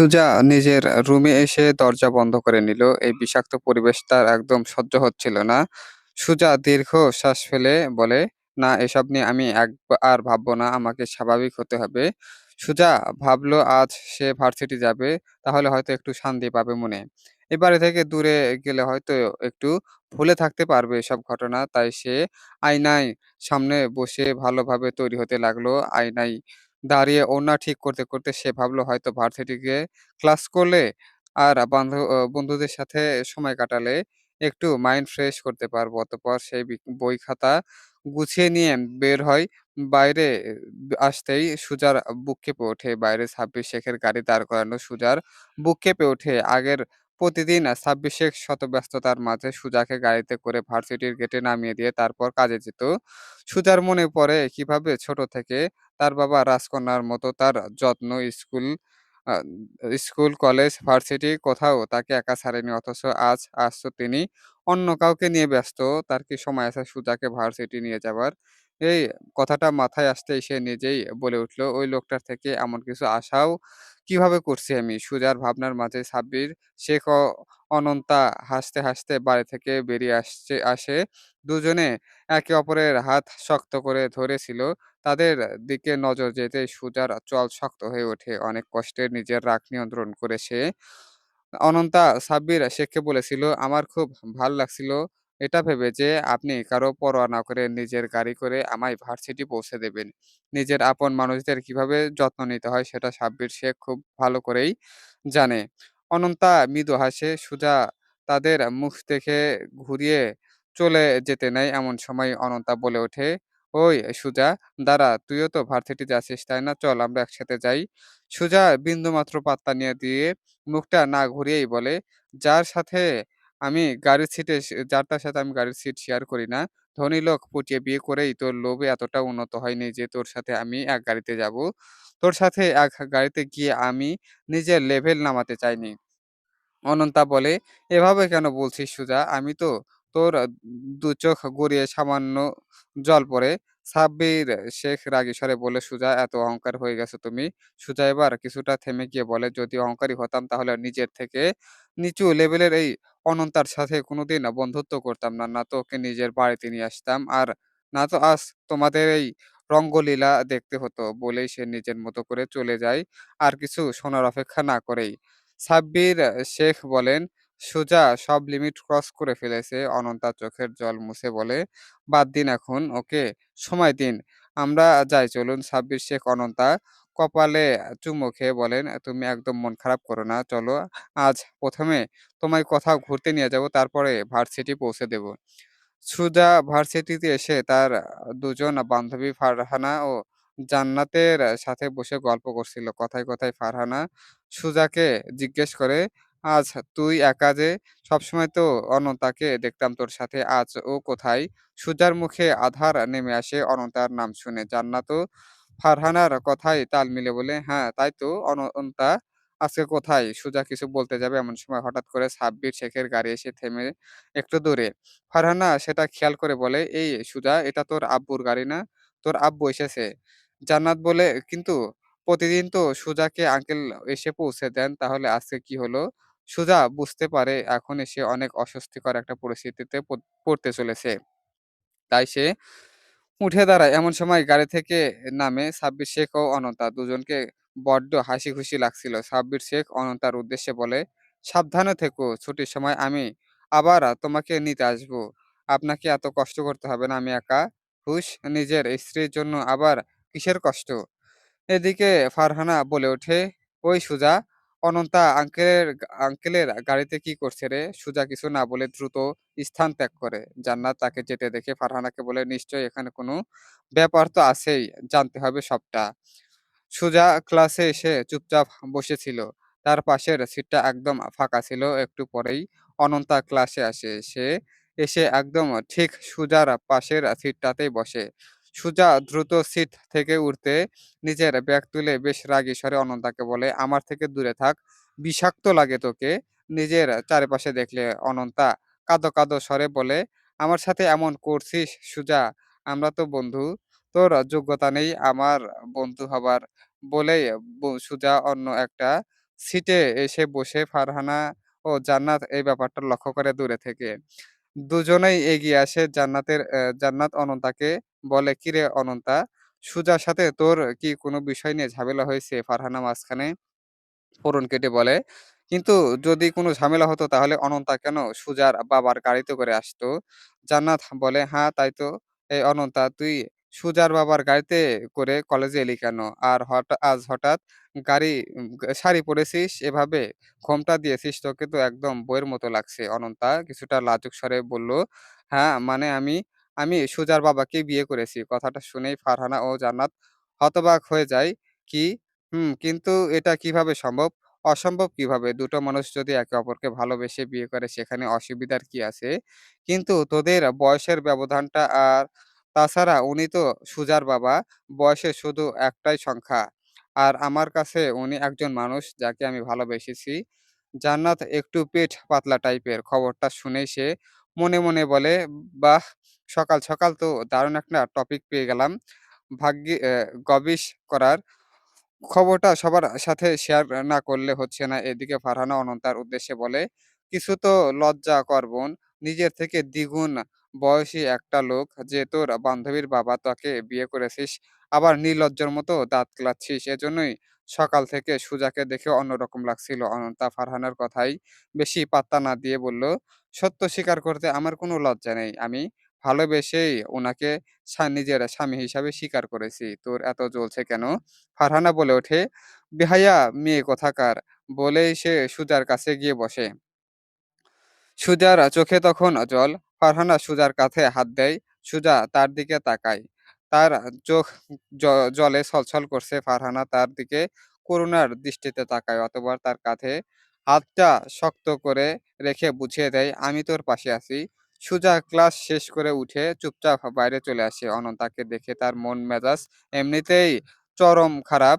সুজা নিজের রুমে এসে দরজা বন্ধ করে নিল। এই বিষাক্ত পরিবেশ তার একদম সহ্য হচ্ছিল না। সুজা দীর্ঘ শ্বাস ফেলে বলে, "না, এসব নিয়ে আমি আর ভাববো না। আমাকে স্বাভাবিক হতে হবে।" সুজা ভাবল আজ সে ভার্সিটি যাবে, তাহলে হয়তো একটু শান্তি পাবে মনে। এ বাড়ি থেকে দূরে গেলে হয়তো একটু ভুলে থাকতে পারবে এসব ঘটনা। তাই সে আয়নায় সামনে বসে ভালোভাবে তৈরি হতে লাগলো। আয়নায় দাঁড়িয়ে ওড়না ঠিক করতে সে ভাবল হয়তো ভার্সিটি গিয়ে ক্লাস করলে আর বন্ধুদের সাথে সময় কাটালে একটু মাইন্ড ফ্রেশ করতে পারবো। অতঃপর সেই বই খাতা গুছিয়ে নিয়ে বের হয়। বাইরে আসতেই সুজার বুক কেঁপে ওঠে। বাইরে সাব্বির শেখের গাড়ি দাঁড় করানো সুজার বুক কেঁপে ওঠে। প্রতিদিন সাব্বির শেখ শত ব্যস্ততার মাঝে সুজাকে গাড়িতে করে ভার্সিটির গেটে নামিয়ে দিয়ে তারপর কাজে যেত। সুজার মনে পড়ে কিভাবে ছোট থেকে তার বাবা রাজকন্যার মতো তার যত্ন আ স্কুল, কলেজ, ভার্সিটি কোথাও তাকে একা ছাড়েনি। অথচ আজ তো তিনি অন্য কাউকে নিয়ে ব্যস্ত। তার কি সময় আছে সুজাকে ভার্সিটি নিয়ে যাবার? এই কথাটা মাথায় আসতেই সে নিজেই বলে উঠল, "ওই লোকটার থেকে এমন কিছু আশাও কিভাবে করছি আমি?" সুজার ভাবনার মাঝে সাব্বির শেখ ও অনন্তা হাসতে বাড়ি থেকে বেরিয়ে আসে। দুজনে একে অপরের হাত শক্ত করে ধরেছিল। তাদের দিকে নজর যেতেই সুজার চল শক্ত হয়ে ওঠে। অনেক কষ্টে নিজের রাগ নিয়ন্ত্রণ করে সে অনন্তা সাব্বির শেখকে বলেছিল, "আমার খুব ভাল লাগছিল এটা ভেবে যে আপনি কারো পরোয়া না করে নিজের গাড়ি করে আমায় ভার্সিটি পৌঁছে দেবেন। নিজের আপন মানুষদের কিভাবে যত্ন নিতে হয় সেটা সাব্বির শেখ খুব ভালো করেই জানে।" অনন্তা মৃদু হাসে। সুজা তাদের মুখ দেখে ঘুরিয়ে চলে যেতে নেয়। এমন সময় অনন্তা বলে ওঠে, "ওই সুজা, দাঁড়া, তুইও তো ভার্সিটি যাচ্ছিস, তাই না? চল আমরা একসাথে যাই।" সুজা বিন্দুমাত্র পাত্তা দিয়ে মুখটা না ঘুরিয়েই বলে, "যার সাথে যার তার সাথে আমি গাড়ির সিট শেয়ার করি না। ধনী লোক পটিয়ে বিয়ে করেই তোর লোভে এতটা উন্নত হয়নি যে তোর সাথে আমি এক গাড়িতে যাবো। তোর সাথে এক গাড়িতে গিয়ে আমি নিজের লেভেল নামাতে চাইনি।" অনন্তা বলে, "এভাবে কেন বলছিস সুজা? আমি তো তোর ২ চোখ গড়িয়ে সামান্য জল পড়ে।" সাব্বির শেখ রাগী স্বরে বলে, "সুজা, এত অহংকার হয়ে গেছো তুমি?" সুজা এবার কিছুটা থেমে গিয়ে বলে, "যদি অহংকারী হতাম তাহলে নিজের থেকে নিচু লেভেলের এই অনন্তার সাথে কোনোদিন বন্ধুত্ব করতাম না। না তো ওকে নিজের বাড়িতে নিয়ে আসতাম। আর না তো আজ তোমাদের এই রঙ্গলীলা দেখতে হতো।" বলেই সে নিজের মতো করে চলে যায়, আর কিছু শোনার অপেক্ষা না করেই। সাব্বির শেখ বলেন, "সুজা সব লিমিট ক্রস করে ফেলেছে।" অনন্তা চোখের জল মুছে বলে, "বাদ দিন এখন, ওকে সময় দিন। আমরা যাই চলুন।" সাব্বির শেখ অনন্তা কপালে চুমু খেয়ে বলেন, "তুমি একদম মন খারাপ করো না। চলো, আজ ১ম এ তোমায় কোথাও ঘুরতে নিয়ে যাবো, তারপরে ভার্সিটি পৌঁছে দেব।" সুজা ভার্সিটিতে এসে তার ২ জন বান্ধবী ফারহানা ও জান্নাতের সাথে বসে গল্প করছিল। কথায় ফারহানা সুজাকে জিজ্ঞেস করে, "আজ তুই একা যে? সবসময় তো অনন্তাকে দেখতাম তোর সাথে। আজ ও কোথায়?" সুজার মুখে আধার নেমে আসে অনন্তার নাম শুনে। জান্নাতও ফারহানার কথায় তাল মিলিয়ে বলে, "হ্যাঁ, তাই তো, অনন্তা আজকে কোথায়?" সুজা কিছু বলতে যাবে এমন সময় হঠাৎ করে সাব্বির শেখের গাড়ি এসে থেমে একটু দূরে। ফারহানা সেটা খেয়াল করে বলে, "এই সুজা, এটা তোর আব্বুর গাড়ি না? তোর আব্বু এসেছে।" জান্নাত বলে, "কিন্তু প্রতিদিন তো সুজাকে আঙ্কেল এসে পৌঁছে দেন, তাহলে আজকে কি হলো?" সুজা বুঝতে পারে এখন সে অনেক অস্বস্তিকর একটা পরিস্থিতিতে পড়তে চলেছে। তাই সে উঠে দাঁড়ায়। এমন সময় গাড়ি থেকে নামে সাব্বির শেখ ও অনন্তা। দুজনকে বড্ড হাসিখুশি লাগছিল। সাব্বির শেখ অনন্তার উদ্দেশ্যে বলে, "সাবধানে থেকো। ছুটির সময় আমি আবার তোমাকে নিতে আসবো। আপনাকে এত কষ্ট করতে হবে না, আমি একা। হুঁশ, নিজের স্ত্রীর জন্য আবার কিসের কষ্ট?" এদিকে ফারহানা বলে ওঠে, "ওই সুজা, অনন্তা আঙ্কেলের গাড়িতে কি করছে রে?" সুজা কিছু না বলে দ্রুত স্থান ত্যাগ করে। জান্নাত তাকে যেতে দেখে ফারহানাকে বলে, "নিশ্চয়ই এখানে কোনো ব্যাপার তো আছেই, জানতে হবে সবটা।" সুজা ক্লাসে এসে চুপচাপ বসেছিল। তার পাশের সিটটা একদম ফাঁকা ছিল। একটু পরেই অনন্তা ক্লাসে আসে। সে এসে একদম ঠিক সুজার পাশের সিটটাতেই বসে। সুজা দ্রুত সিট থেকে উঠতে নিজের ব্যাগ তুলে বেশ রাগী স্বরে অনন্তাকে বলে, "আমার থেকে দূরে থাক। বিষাক্ত লাগে তোকে নিজের চারিপাশে দেখলে।" অনন্তা কাঁদো স্বরে বলে, "আমার সাথে এমন করছিস সুজা? আমরা তো বন্ধু। তোর যোগ্যতা নেই আমার বন্ধু হবার।" বলেই সুজা অন্য একটা সিটে এসে বসে ফারহানা ও জান্নাত এই ব্যাপারটা লক্ষ্য করে দূরে থেকে। দুজনেই এগিয়ে আসে জান্নাত অনন্তাকে বলে, "কিরে অনন্তা, সুজার সাথে তোর কি কোনো বিষয় নিয়ে ঝামেলা হয়েছে?" ফারহানা মাঝখানে ফোড়ন কেটে বলে, "কিন্তু যদি কোনো ঝামেলা হতো তাহলে অনন্তা কেন সুজার বাবার গাড়িতে করে আসতো?" জান্নাত বলে, "হ্যাঁ, তাই তো। এই অনন্তা, তুই সুজার বাবার গাড়িতে করে কলেজে এলি কেন? আর আজ হঠাৎ গাড়ি উম গা শাড়ি পড়েছিস এভাবে, ঘোমটা দিয়েছিস, তোকে তো একদম বইয়ের মতো লাগছে।" অনন্তা কিছুটা লাজুক স্বরে বলল, "হ্যাঁ, মানে আমি সুজার বাবাকে বিয়ে করেছি।" কথাটা শুনেই ফারহানা ও জান্নাত হতবাক হয়ে যায়। "কি? কিন্তু এটা কিভাবে সম্ভব?" "অসম্ভব কিভাবে? দুটো মানুষ যদি একে অপরকে ভালোবেসে বিয়ে করে সেখানে অসুবিধার কি আছে? কিন্তু তোদের বয়সের ব্যবধানটা, আর তাছাড়া উনি তো সুজার বাবা, বয়সে শুধু একটাই সংখ্যা। আর আমার কাছে উনি একজন মানুষ যাকে আমি ভালোবেসেছি।" জান্নাত একটু পেট পাতলা টাইপের। খবরটা শুনেই সে মনে বলে, "বাহ! সকাল সকাল তো দারুণ একটা টপিক পেয়ে গেলাম। ভাগ্যি গবিশ করার।" খবরটা সবার সাথে শেয়ার না করলে হচ্ছে না। এদিকে ফারহানা অনন্তার উদ্দেশ্যে বলে, "কিছু তো লজ্জা কর বোন। নিজের থেকে দ্বিগুণ বয়সী একটা লোক, যে তোর বান্ধবীর বাবা, তাকে বিয়ে করেছিস। আবার নির্লজ্জার মতো দাঁত কেলাচ্ছিস। এজন্যই সকাল থেকে সুজাকে দেখে অন্যরকম লাগছিল।" অনন্তা ফারহানার কথায় বেশি পাত্তা না দিয়ে বলল, "সত্য স্বীকার করতে আমার কোনো লজ্জা নেই। আমি ভালোবেসেই উনাকে নিজের স্বামী হিসাবে স্বীকার করেছি। তোর এত জ্বলছে কেন?" ফারহানা বলে ওঠে, "বেহায়া মেয়ে কোথাকার!" বলেই সে সুজার কাছে গিয়ে বসে। সুজার চোখে তখন জল। ফারহানা সুজার কাঁধে হাত দেয়। সুজা তার দিকে তাকায়। তার চোখ জ জলে ছলছল করছে। ফারহানা তার দিকে করুণার দৃষ্টিতে তাকায়। অতঃপর তার কাঁধে হাতটা শক্ত করে রেখে বুঝিয়ে দেয়, "আমি তোর পাশে আছি।" সুজা ক্লাস শেষ করে উঠে চুপচাপ বাইরে চলে আসে। অনন্তাকে দেখে তার মন মেজাজ এমনিতেই চরম খারাপ।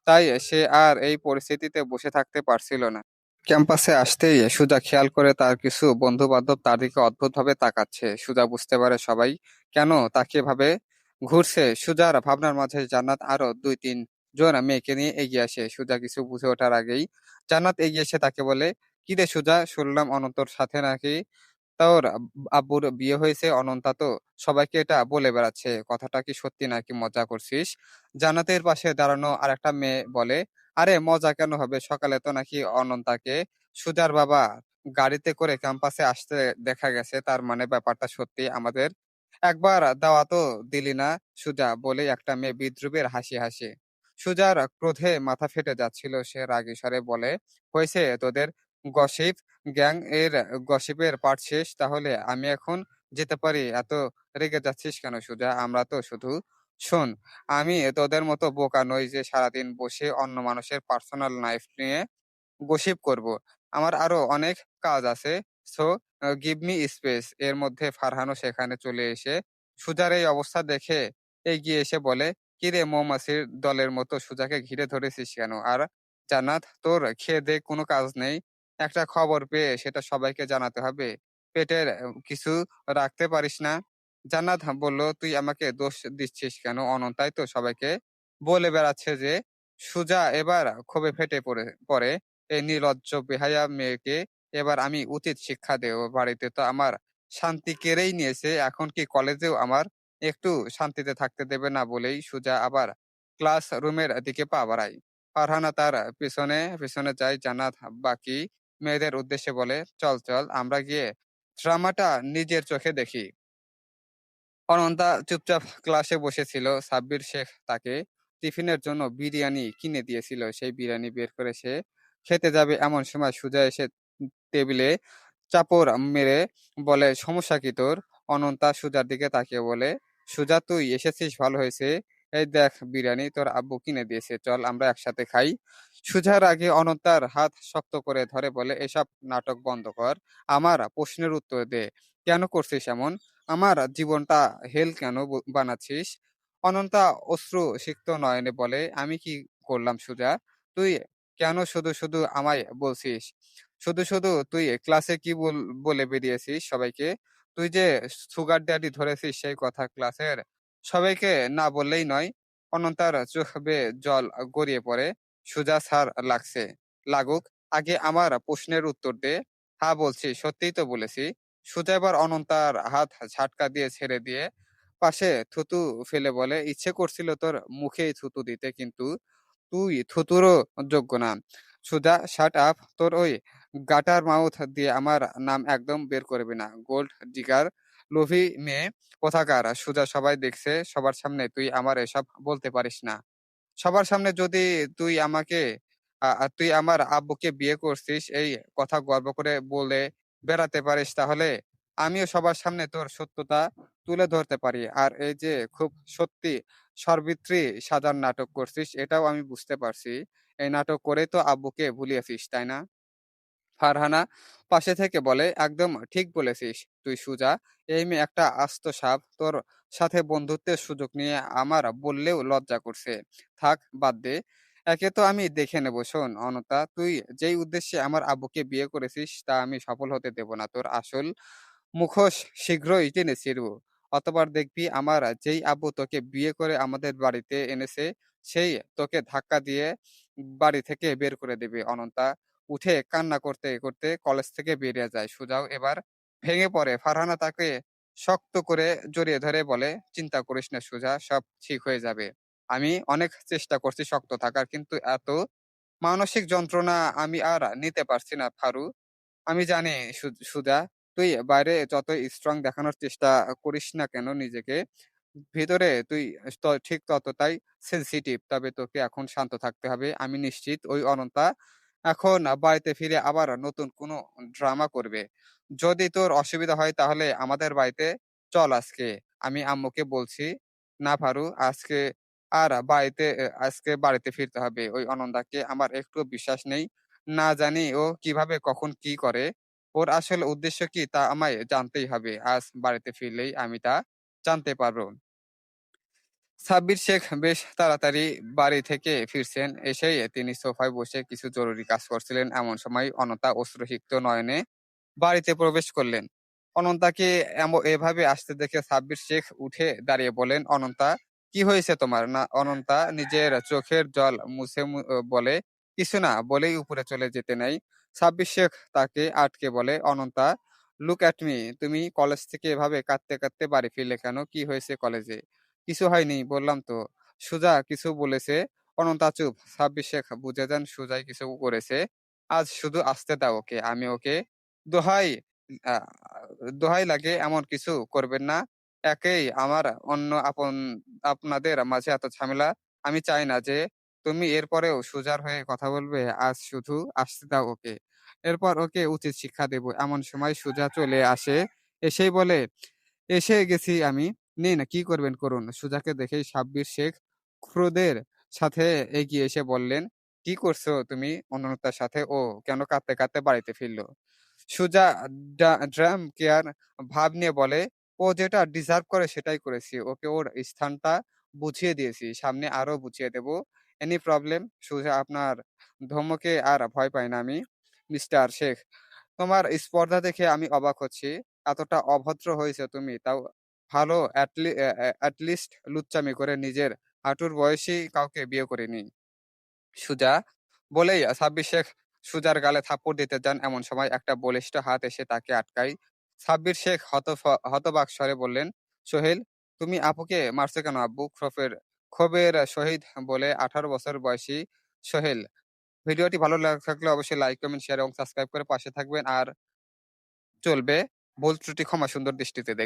তাই সে আর এই পরিস্থিতিতে বসে থাকতে পারছিল না। ক্যাম্পাসে আসতেই সুজা খেয়াল করে তার কিছু বন্ধু-বান্ধব তার দিকে অদ্ভুতভাবে তাকাচ্ছে। সুজা বুঝতে পারে সবাই কেন তাকে এভাবে ঘুরছে। সুজার ভাবনার মাঝে জান্নাত আরো ২-৩ জন মেয়েকে নিয়ে এগিয়ে আসে। সুজা কিছু বুঝে ওঠার আগেই জান্নাত এগিয়ে এসে তাকে বলে, "কিরে সুজা, শুনলাম অনন্তর সাথে নাকি তোর আব্বুর বিয়ে হয়েছে। অনন্তা তো সবাইকে এটা বলে বেড়াচ্ছে। কথাটা কি সত্যি নাকি মজা করছিস?" জান্নাতের পাশে দাঁড়ানো আরেকটা মেয়ে বলে, "আরে মজা কেন হবে? সকালে তো নাকি অনন্তাকে সুজার বাবা গাড়িতে করে ক্যাম্পাসে আসতে দেখা গেছে। তার মানে ব্যাপারটা সত্যি। আমাদের একবার দাওয়াতও দিলি না সুজা।" বলেই একটা মেয়ে বিদ্রূপের হাসি হাসে। সুজার ক্রোধে মাথা ফেটে যাচ্ছিল। সে রাগী স্বরে বলে, "হয়েছে তোদের গসিপ গ্যাং এর গসিপের পার্ট শেষ। তাহলে আমি এখন যেতে পারি? এত রেগে যাচ্ছিস কেন সুজা? আমরা তো শুধু শোন, আমি তোদের মতো বোকা নই যে সারাদিন বসে অন্য মানুষের পার্সোনাল লাইফ নিয়ে গসিপ করব। আমার আরো অনেক কাজ আছে। So give me space." এর মধ্যে ফারহানও সেখানে চলে এসে সুজার এই অবস্থা দেখে এগিয়ে এসে বলে, "কিরে মৌমাছির দলের মতো সুজাকে ঘিরে ধরেছিস কেন? আর জান্নাত, তোর খেয়ে-দেয়ে কোনো কাজ নেই? একটা খবর পেয়ে সেটা সবাইকে জানাতে হবে। পেটের কিছু রাখতে পারিস না?" জান্নাত বলল, "তুই আমাকে দোষ দিচ্ছিস কেন? অনন্তাই তো সবাইকে বলে বেড়াচ্ছে যে সুজা এবার ক্ষোভে ফেটে পড়ে। এই নির্লজ্জ বেহায়া মেয়েকে এবার আমি উচিত শিক্ষা দেব। বাড়িতে তো আমার শান্তি কেড়েই নিয়েছে। এখন কি কলেজেও আমার একটু শান্তিতে থাকতে দেবে না?" বলেই সুজা আবার ক্লাসরুমের দিকে পা বাড়ায়। ফারহানা তার পিছনে যায়। জান্নাত বাকি মেয়েদের উদ্দেশ্যে বলে, "চল আমরা গিয়ে ড্রামাটা নিজের চোখে দেখি।" অনন্তা চুপচাপ ক্লাসে বসেছিল। সাব্বির শেখ তাকে টিফিনের জন্য বিরিয়ানি কিনে দিয়েছিল। সেই বিরিয়ানি বের করে সে খেতে যাবে, এমন সময় সুজা এসে টেবিলে চাপড় মেরে বলে, "সমস্যা কি তোর?" অনন্তা সুজার দিকে তাকিয়ে বলে, "সুজা, তুই এসেছিস ভালো হয়েছে। এই দেখ বিরিয়ানি তোর আব্বু কিনে দিয়েছে। চল আমরা একসাথে খাই।" সুজার আগে অনন্তার হাত শক্ত করে ধরে বলে, "এসব নাটক বন্ধ কর। আমার প্রশ্নের উত্তর দে। কেন করছিস এমন? আমার জীবনটা হেল কেন বানাচ্ছিস?" অনন্তা অশ্রুসিক্ত নয়নে বলে, "আমি কি করলাম সুজা? তুই কেন শুধু আমায় বলছিস? শুধু তুই ক্লাসে কি বলে বেরিয়েছিস সবাইকে? তুই যে সুগার ড্যাডি ধরেছিস সেই কথা ক্লাসের সবাইকে না বললেই নয়?" অনন্তার চোখ বেয়ে জল গড়িয়ে পড়ে। সুজা, স্যার লাগছে। লাগুক। আগে আমার প্রশ্নের উত্তর দে। হ্যাঁ বলছি, সত্যিই তো বলেছি। সুজা এবার অনন্তার হাত ঝাটকা দিয়ে ছেড়ে দিয়ে পাশে থুতু ফেলে বলে, "ইচ্ছে করছিল তোর মুখেই থুতু দিতে, কিন্তু তুই থুতুরও যোগ্য না। সুজা শাট আপ! তোর ওই গাটার মাউথ দিয়ে আমার নাম একদম বের করবি না। গোল্ড ডিগার, লোভী মেয়ে কোথাকার!" সুজা, সবাই দেখছে, সবার সামনে তুই আমার এসব বলতে পারিস না। সবার সামনে যদি তুই আমাকে তুই আমার আব্বুকে বিয়ে করছিস এই কথা গর্ব করে বলে বেড়াতে পারিস, তাহলে আমিও সবার সামনে তোর সত্যতা তুলে ধরতে পারি। আর এই যে খুব সত্যি সাবিত্রী সাজার নাটক করছিস, এটাও আমি বুঝতে পারছি। এই নাটক করেই তো আব্বুকে ভুলিয়েছিস, তাই না? ফারহানা পাশে থেকে বলে, "একদম ঠিক বলেছিস তুই সুজা। এই মেয়ে একটা আস্ত সাপ। তোর সাথে বন্ধুত্বের সুযোগ নিয়ে আমার বললেও লজ্জা করছে। থাক, বাদ দে। একে তো আমি দেখে নেব। শোন অনতা, তুই যেই উদ্দেশ্যে আমার আব্বুকে বিয়ে করেছিস তা আমি সফল হতে দেব না। তোর আসল মুখোশ শীঘ্রই টেনে ছিঁড়ব। অতঃপর দেখবি আমার যেই আব্বু তোকে বিয়ে করে আমাদের বাড়িতে এনেছে, সেই তোকে ধাক্কা দিয়ে বাড়ি থেকে বের করে দিবে।" অনন্তা উঠে কান্না করতে করতে কলেজ থেকে বেরিয়ে যায়। সুজাও এবার ভেঙে পড়ে। ফারহানা তাকে শক্ত করে জড়িয়ে ধরে বলে, "চিন্তা করিস না সুজা, সব ঠিক হয়ে যাবে। আমি অনেক চেষ্টা করছি শক্ত থাকার, কিন্তু এত মানসিক যন্ত্রণা আমি আর নিতে পারছি না ফারু। আমি জানি সুজা, তুই বাইরে যতই স্ট্রং দেখানোর চেষ্টা করিস না কেন নিজেকে, ভিতরে তুই ঠিক ততটাই সেনসিটিভ। তবে তোকে এখন শান্ত থাকতে হবে। আমি নিশ্চিত ওই অনন্তা এখন বাড়িতে ফিরে আবার নতুন কোনো ড্রামা করবে। যদি তোর অসুবিধা হয় তাহলে আমাদের বাড়িতে চল আজকে। আমি আম্মুকে বলছি, না পারু, আজকে বাড়িতে ফিরতে হবে। ওই অনন্দাকে আমার একটুও বিশ্বাস নেই। না জানি ও কিভাবে কখন কি করে। ওর আসল উদ্দেশ্য কি তা আমায় জানতেই হবে। আজ বাড়িতে ফিরলেই আমি তা জানতে পারব। সাব্বির শেখ বেশ তাড়াতাড়ি বাড়ি থেকে ফিরছেন। এসেই তিনি সোফায় বসে কিছু জরুরি কাজ করছিলেন। এমন সময় অনন্তা অশ্রুসিক্ত নয়নে বাড়িতে প্রবেশ করলেন। অনন্তাকে এভাবে আসতে দেখে সাব্বির শেখ উঠে দাঁড়িয়ে বলেন, "অনন্তা, কি হয়েছে তোমার?" না অনন্তা নিজের চোখের জল মুছে বলে, "কিছু না" বলেই উপরে চলে যেতে নেয়। সাব্বির শেখ তাকে আটকে বলে, "অনন্তা, লুক অ্যাট মি। তুমি কলেজ থেকে এভাবে কাঁদতে কাঁদতে বাড়ি ফিরলে কেন? কি হয়েছে কলেজে?" "কিছু হয়নি, বললাম তো।" "সুজা কিছু বলেছে?" অনন্তা চুপ। সাব্বির শেখ বুঝে যান সুজাই কিছু করেছে। "আজ শুধু আসতে দাও ওকে। আমি ওকে দোহাই আ দোহাই লাগে এমন কিছু করবেন না। একেই আমার আপনাদের মাঝে এত ঝামেলা। আমি চাই না যে তুমি এরপরেও সুজার হয়ে কথা বলবে। আজ শুধু আসতে দাও ওকে। এরপর ওকে উচিত শিক্ষা দেব।" এমন সময় সুজা চলে আসে। এসেই বলে, "এসে গেছি আমি। নিন কি করবেন করুন।" সুজাকে দেখেই সাব্বির শেখ ক্রোধের সাথে এগিয়ে এসে বললেন, "কি করছো তুমি অনন্যার সাথে? ও কেন কাঁদতে কাঁদতে বাড়িতে ফিরল?" সুজা ড্রাম কেয়ার ভাব নিয়ে বলে, "ও যেটা ডিজার্ভ করে সেটাই করেছি। ওকে ওর স্থানটা বুঝিয়ে দিয়েছি। সামনে আরো বুঝিয়ে দেব। Any problem?" সুজা, আপনার ধমকে আর ভয় পাই না আমি, মিস্টার শেখ। তোমার স্পর্ধা দেখে আমি অবাক হচ্ছি। এতটা অভদ্র হয়েছো তুমি, তাও ভালো এট লিস্ট লুচ্চামি করে নিজের হাঁটুর বয়সী কাউকে বিয়ে করিনি। সুজা বলেই সাব্বির শেখ সুজার গালে থাপ্পড় দিতে যান। এমন সময় একটা বলিষ্ঠ হাত এসে তাকে আটকায়। সাব্বির শেখ হতবাক স্বরে বললেন, "সোহেল, তুমি আপুকে মারছো কেন আব্বু?" ক্ষোভের সহিত বলে, 18 বছর বয়সী সোহেল। ভিডিওটি ভালো থাকলে অবশ্যই লাইক, কমেন্ট, শেয়ার এবং সাবস্ক্রাইব করে পাশে থাকবেন। আর চলবে ভুল ত্রুটি ক্ষমা সুন্দর দৃষ্টিতে দেখবেন।